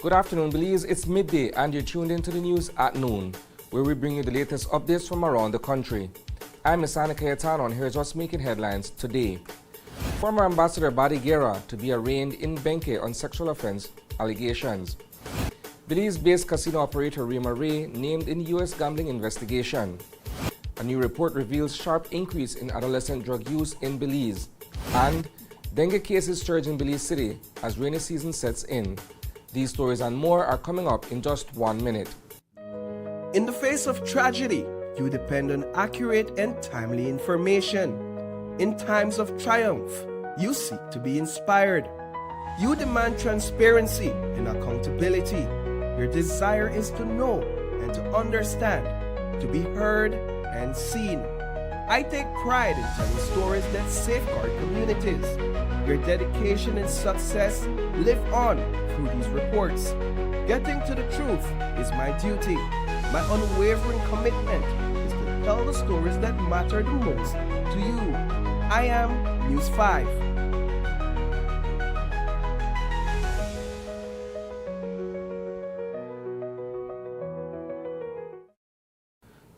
Good afternoon, Belize. It's midday and you're tuned into the news at noon, where we bring you the latest updates from around the country. I'm Misana Cayetano and here's what's making headlines today. Former Ambassador Badi Guerra to be arraigned in Dengue on sexual offense allegations. Belize-based casino operator Rima Ray named in U.S. gambling investigation. A new report reveals sharp increase in adolescent drug use in Belize. And dengue cases surge in Belize City as rainy season sets in. These stories and more are coming up in just 1 minute. In the face of tragedy, you depend on accurate and timely information. In times of triumph, you seek to be inspired. You demand transparency and accountability. Your desire is to know and to understand, to be heard and seen. I take pride in telling stories that safeguard communities. Your dedication and success live on through these reports. Getting to the truth is my duty. My unwavering commitment is to tell the stories that matter the most to you. I am News 5.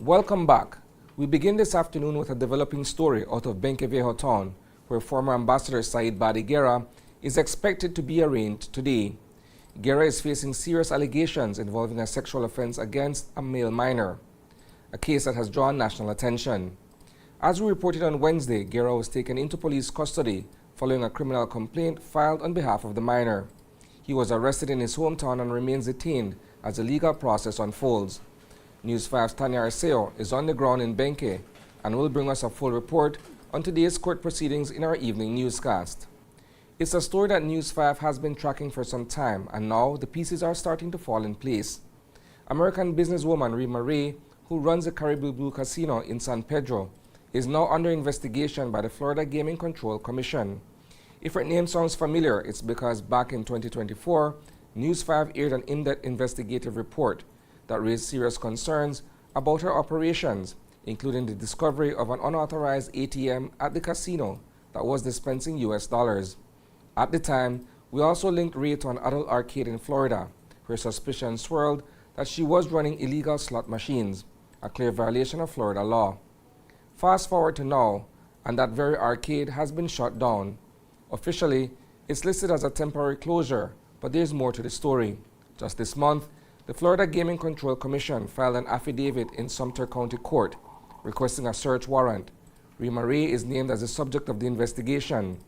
Welcome back. We begin this afternoon with a developing story out of Benque town, where former Ambassador Said Badi Guerra is expected to be arraigned today. Guerra is facing serious allegations involving a sexual offense against a male minor, a case that has drawn national attention. As we reported on Wednesday, Guerra was taken into police custody following a criminal complaint filed on behalf of the minor. He was arrested in his hometown and remains detained as the legal process unfolds. News 5's Tanya Arceo is on the ground in Benque and will bring us a full report on today's court proceedings in our evening newscast. It's a story that News 5 has been tracking for some time, and now the pieces are starting to fall in place. American businesswoman Rima Ray, who runs the Caribbean Blue Casino in San Pedro, is now under investigation by the Florida Gaming Control Commission. If her name sounds familiar, it's because back in 2024, News 5 aired an in-depth investigative report that raised serious concerns about her operations, including the discovery of an unauthorized ATM at the casino that was dispensing US dollars. At the time, we also linked Ray to an adult arcade in Florida, where suspicion swirled that she was running illegal slot machines, a clear violation of Florida law. Fast forward to now, and that very arcade has been shut down. Officially, it's listed as a temporary closure, but there's more to the story. Just this month, the Florida Gaming Control Commission filed an affidavit in Sumter County Court requesting a search warrant. Rima Ray is named as the subject of the investigation.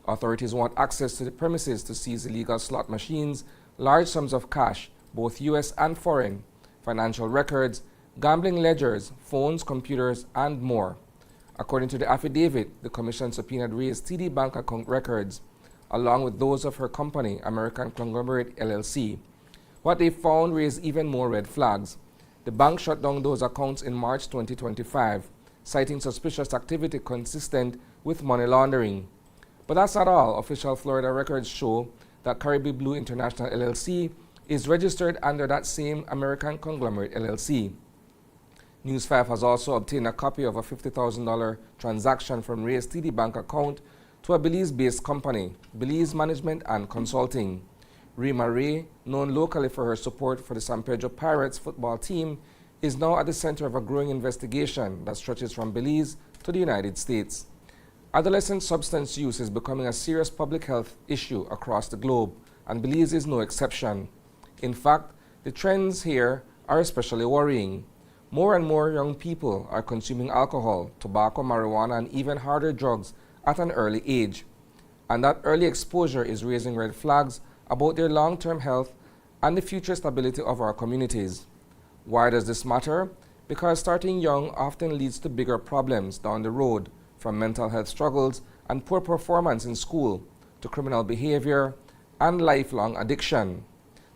Authorities want access to the premises to seize illegal slot machines, large sums of cash, both U.S. and foreign, financial records, gambling ledgers, phones, computers, and more. According to the affidavit, the commission subpoenaed Ray's TD Bank account records, along with those of her company, American Conglomerate LLC. What they found raised even more red flags. The bank shut down those accounts in March 2025, citing suspicious activity consistent with money laundering. But that's not all. Official Florida records show that Caribbean Blue International LLC is registered under that same American Conglomerate LLC. News 5 has also obtained a copy of a $50,000 transaction from Ray's TD Bank account to a Belize-based company, Belize Management and Consulting. Rima Ray, known locally for her support for the San Pedro Pirates football team, is now at the center of a growing investigation that stretches from Belize to the United States. Adolescent substance use is becoming a serious public health issue across the globe, and Belize is no exception. In fact, the trends here are especially worrying. More and more young people are consuming alcohol, tobacco, marijuana, and even harder drugs at an early age. And that early exposure is raising red flags about their long-term health and the future stability of our communities. Why does this matter? Because starting young often leads to bigger problems down the road, from mental health struggles and poor performance in school to criminal behavior and lifelong addiction.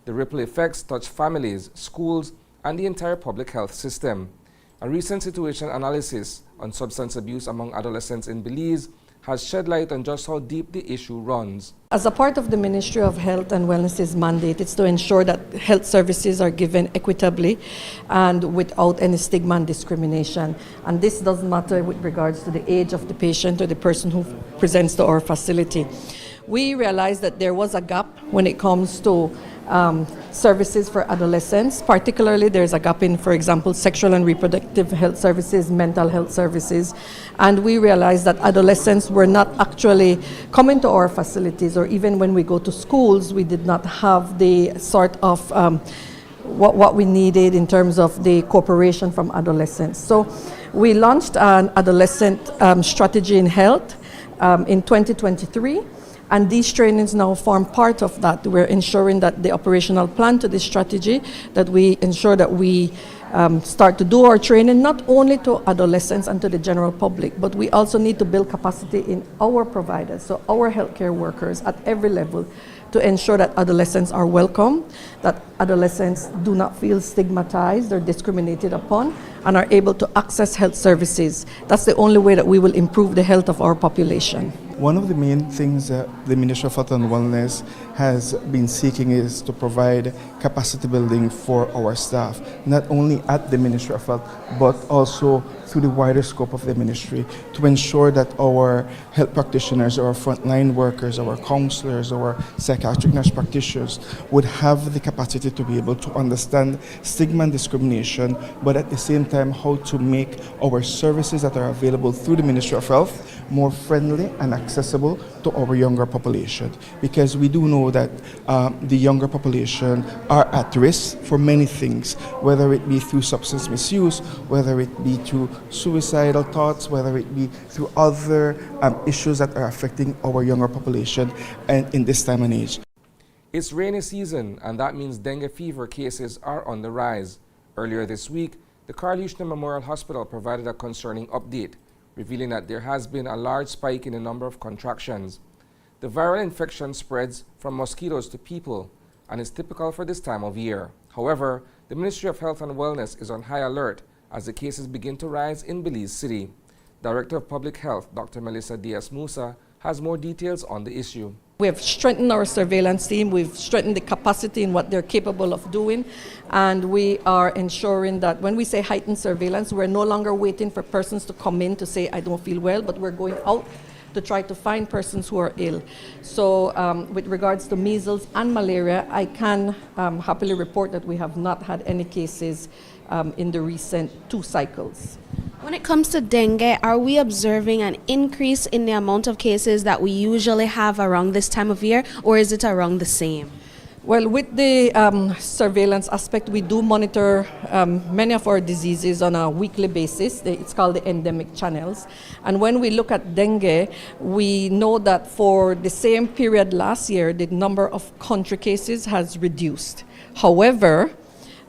The ripple effects touch families, schools, and the entire public health system. A recent situation analysis on substance abuse among adolescents in Belize has shed light on just how deep the issue runs. As a part of the Ministry of Health and Wellness's mandate, it's to ensure that health services are given equitably and without any stigma and discrimination. And this doesn't matter with regards to the age of the patient or the person who presents to our facility. we realized that there was a gap when it comes to services for adolescents. Particularly, there's a gap in, for example, sexual and reproductive health services, mental health services. And we realized that adolescents were not actually coming to our facilities, or even when we go to schools, we did not have the sort of what we needed in terms of the cooperation from adolescents. So we launched an adolescent strategy in health in 2023. And these trainings now form part of that. We're ensuring that the operational plan to this strategy, that we ensure that we start to do our training not only to adolescents and to the general public, but we also need to build capacity in our providers, so our healthcare workers at every level, to ensure that adolescents are welcome, that adolescents do not feel stigmatized or discriminated upon, and are able to access health services. That's the only way that we will improve the health of our population. One of the main things that the Ministry of Health and Wellness has been seeking is to provide capacity building for our staff, not only at the Ministry of Health, but also through the wider scope of the ministry, to ensure that our health practitioners, our frontline workers, our counselors, our psychiatric nurse practitioners would have the capacity to be able to understand stigma and discrimination, but at the same time how to make our services that are available through the Ministry of Health more friendly and accessible to our younger population, because we do know that the younger population are at risk for many things, whether it be through substance misuse, whether it be through suicidal thoughts, whether it be through other issues that are affecting our younger population and in this time and age. It's rainy season, and that means dengue fever cases are on the rise. Earlier this week, the Carl Huchner Memorial Hospital provided a concerning update, revealing that there has been a large spike in the number of contractions. The viral infection spreads from mosquitoes to people and is typical for this time of year. However, the Ministry of Health and Wellness is on high alert as the cases begin to rise in Belize City. Director of Public Health, Dr. Melissa Diaz-Musa, has more details on the issue. We have strengthened our surveillance team, we've strengthened the capacity in what they're capable of doing, and we are ensuring that when we say heightened surveillance, we're no longer waiting for persons to come in to say, I don't feel well, but we're going out to try to find persons who are ill. So with regards to measles and malaria, I can happily report that we have not had any cases in the recent 2 cycles. When it comes to dengue, are we observing an increase in the amount of cases that we usually have around this time of year, or is it around the same? Well, with the surveillance aspect, we do monitor many of our diseases on a weekly basis. It's called the endemic channels. And when we look at dengue, we know that for the same period last year, the number of country cases has reduced. However,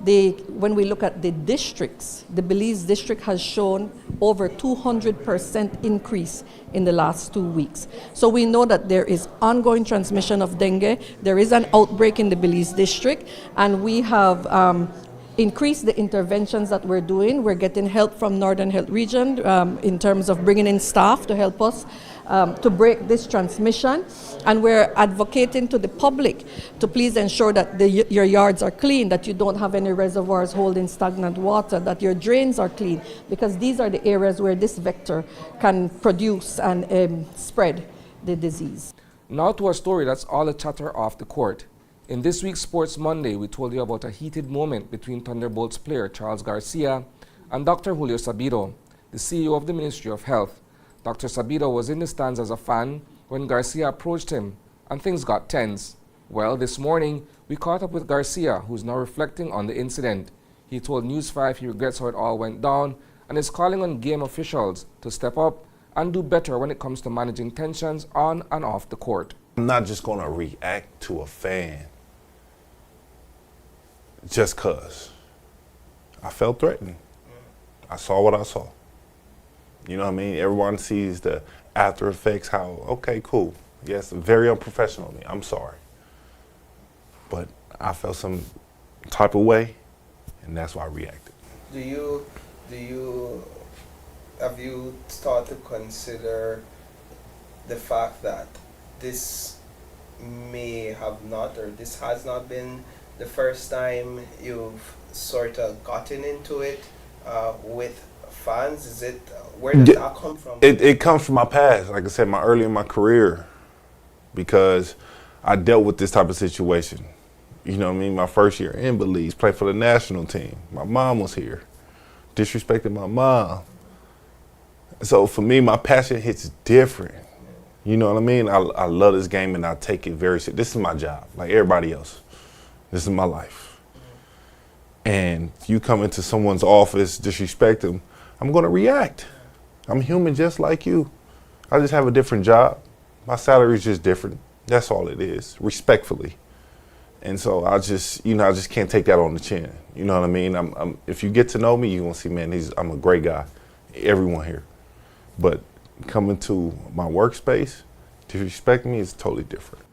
when we look at the districts, the Belize district has shown over 200% increase in the last 2 weeks. So we know that there is ongoing transmission of dengue. There is an outbreak in the Belize district, and we have increase the interventions that we're doing. We're getting help from Northern Health Region in terms of bringing in staff to help us to break this transmission. And we're advocating to the public to please ensure that your yards are clean, that you don't have any reservoirs holding stagnant water, that your drains are clean, because these are the areas where this vector can produce and spread the disease. Now to a story that's all the chatter off the court. In this week's Sports Monday, we told you about a heated moment between Thunderbolts player Charles Garcia and Dr. Julio Sabido, the CEO of the Ministry of Health. Dr. Sabido was in the stands as a fan when Garcia approached him, and things got tense. Well, this morning, we caught up with Garcia, who's now reflecting on the incident. He told News 5 he regrets how it all went down and is calling on game officials to step up and do better when it comes to managing tensions on and off the court. I'm not just going to react to a fan just because. I felt threatened. I saw what I saw. You know what I mean? Everyone sees the after effects, how, okay, cool. Yes, very unprofessional of me. I'm sorry. But I felt some type of way, and that's why I reacted. Have you started to consider the fact that this may have not, or this has not been the first time you've sort of gotten into it with fans? Is it, where does that come from? It comes from my past. Like I said, early in my career, because I dealt with this type of situation. You know what I mean? My first year in Belize, played for the national team. My mom was here, disrespected my mom. So for me, my passion hits different. You know what I mean? I love this game and I take it very seriously. This is my job, like everybody else. This is my life. And you come into someone's office, disrespect them, I'm gonna react. I'm human just like you. I just have a different job. My salary is just different. That's all it is, respectfully. And so I just can't take that on the chin. You know what I mean? If you get to know me, you're gonna see, man, I'm a great guy. Everyone here. But coming to my workspace, disrespect me is totally different.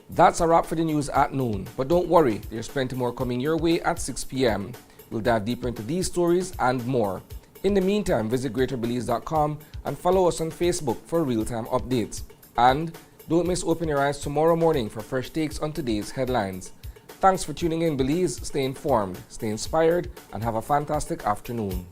That's a wrap for the news at noon. But don't worry, there's plenty more coming your way at 6 p.m. We'll dive deeper into these stories and more. In the meantime, visit greaterbelize.com and follow us on Facebook for real-time updates. And don't miss Open Your Eyes tomorrow morning for fresh takes on today's headlines. Thanks for tuning in, Belize. Stay informed, stay inspired, and have a fantastic afternoon.